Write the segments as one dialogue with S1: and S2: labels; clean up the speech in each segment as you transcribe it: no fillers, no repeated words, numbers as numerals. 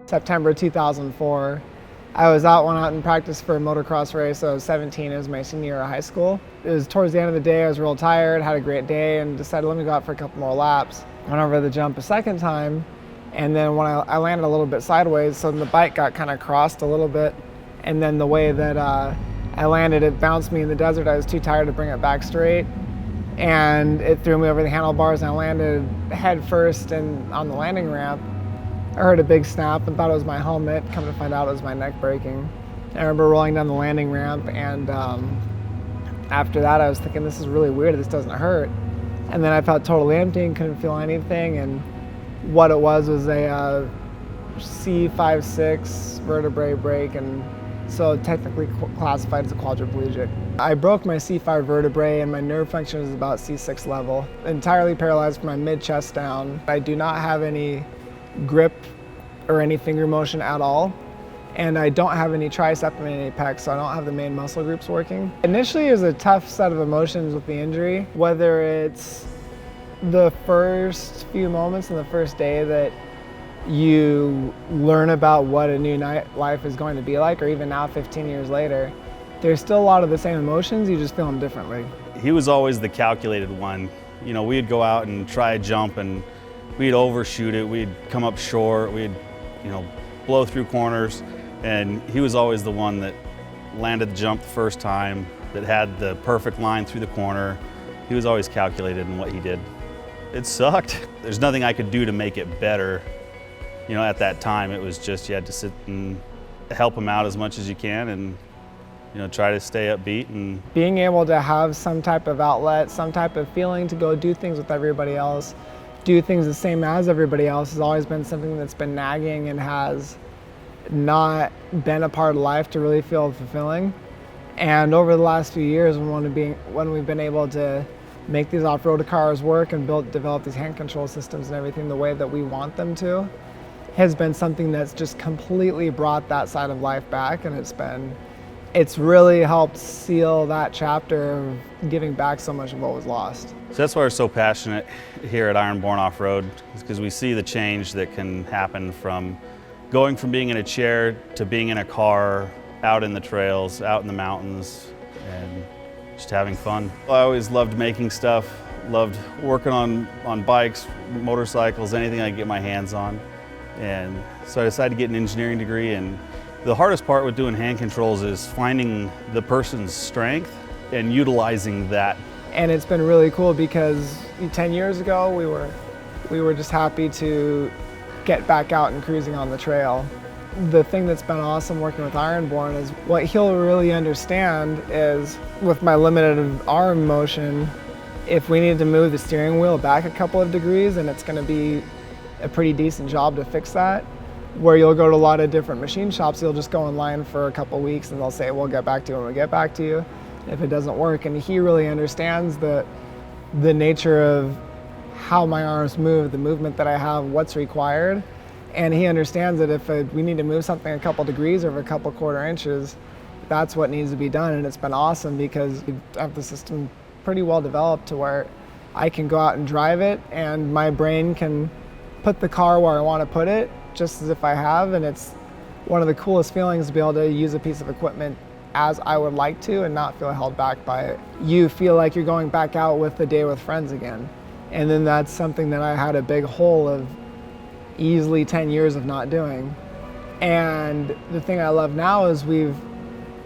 S1: September 2004. I was out in practice for a motocross race. I was 17, it was my senior year of high school. It was towards the end of the day, I was real tired, had a great day, and decided let me go out for a couple more laps. Went over the jump a second time, and then when I landed a little bit sideways, so the bike got kind of crossed a little bit, and then the way that I landed, it bounced me in the desert. I was too tired to bring it back straight, and it threw me over the handlebars, and I landed head first on the landing ramp. I heard a big snap and thought it was my helmet. Come to find out it was my neck breaking. I remember rolling down the landing ramp, and after that I was thinking, this is really weird, this doesn't hurt. And then I felt totally empty and couldn't feel anything, and what it was a C5-6 vertebrae break, and so technically classified as a quadriplegic. I broke my C5 vertebrae and my nerve function is about C6 level. Entirely paralyzed from my mid-chest down. I do not have any grip or any finger motion at all, and I don't have any tricep and any pec, so I don't have the main muscle groups working. Initially it was a tough set of emotions with the injury, whether it's the first few moments in the first day that you learn about what a new life is going to be like, or even now 15 years later, there's still a lot of the same emotions, you just feel them differently.
S2: He was always the calculated one. You know, we'd go out and try a jump and we'd overshoot it, we'd come up short, we'd, blow through corners, and he was always the one that landed the jump the first time, that had the perfect line through the corner. He was always calculated in what he did. It sucked. There's nothing I could do to make it better. At that time, it was just you had to sit and help him out as much as you can and try to stay upbeat. And
S1: being able to have some type of outlet, some type of feeling to go do things with everybody else, do things the same as everybody else, has always been something that's been nagging and has not been a part of life to really feel fulfilling. And over the last few years, when we've been able to make these off-road cars work and develop these hand control systems and everything the way that we want them to, has been something that's just completely brought that side of life back, and it's really helped seal that chapter of giving back so much of what was lost.
S2: So that's why we're so passionate here at Ironborn Off-Road, because we see the change that can happen from going from being in a chair to being in a car, out in the trails, out in the mountains, and just having fun. I always loved making stuff, loved working on bikes, motorcycles, anything I could get my hands on. And so I decided to get an engineering degree, and the hardest part with doing hand controls is finding the person's strength and utilizing that.
S1: And it's been really cool because 10 years ago we were just happy to get back out and cruising on the trail. The thing that's been awesome working with Ironborn is what he'll really understand is, with my limited arm motion, if we need to move the steering wheel back a couple of degrees, and it's going to be a pretty decent job to fix that. Where you'll go to a lot of different machine shops, you'll just go in line for a couple weeks and they'll say, we'll get back to you when we get back to you if it doesn't work. And he really understands the nature of how my arms move, the movement that I have, what's required. And he understands that if we need to move something a couple degrees or a couple quarter inches, that's what needs to be done. And it's been awesome because we have the system pretty well developed to where I can go out and drive it and my brain can put the car where I want to put it, just as if I have, and it's one of the coolest feelings to be able to use a piece of equipment as I would like to and not feel held back by it. You feel like you're going back out with the day with friends again. And then that's something that I had a big hole of easily 10 years of not doing. And the thing I love now is we've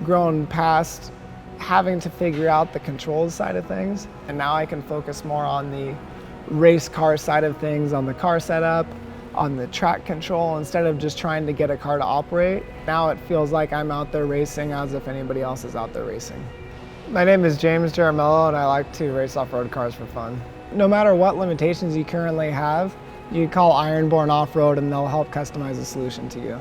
S1: grown past having to figure out the controls side of things, and now I can focus more on the race car side of things, on the car setup, on the track control, instead of just trying to get a car to operate. Now it feels like I'm out there racing as if anybody else is out there racing. My name is James Jaramello, and I like to race off-road cars for fun. No matter what limitations you currently have, you call Ironborn Off-Road and they'll help customize a solution to you.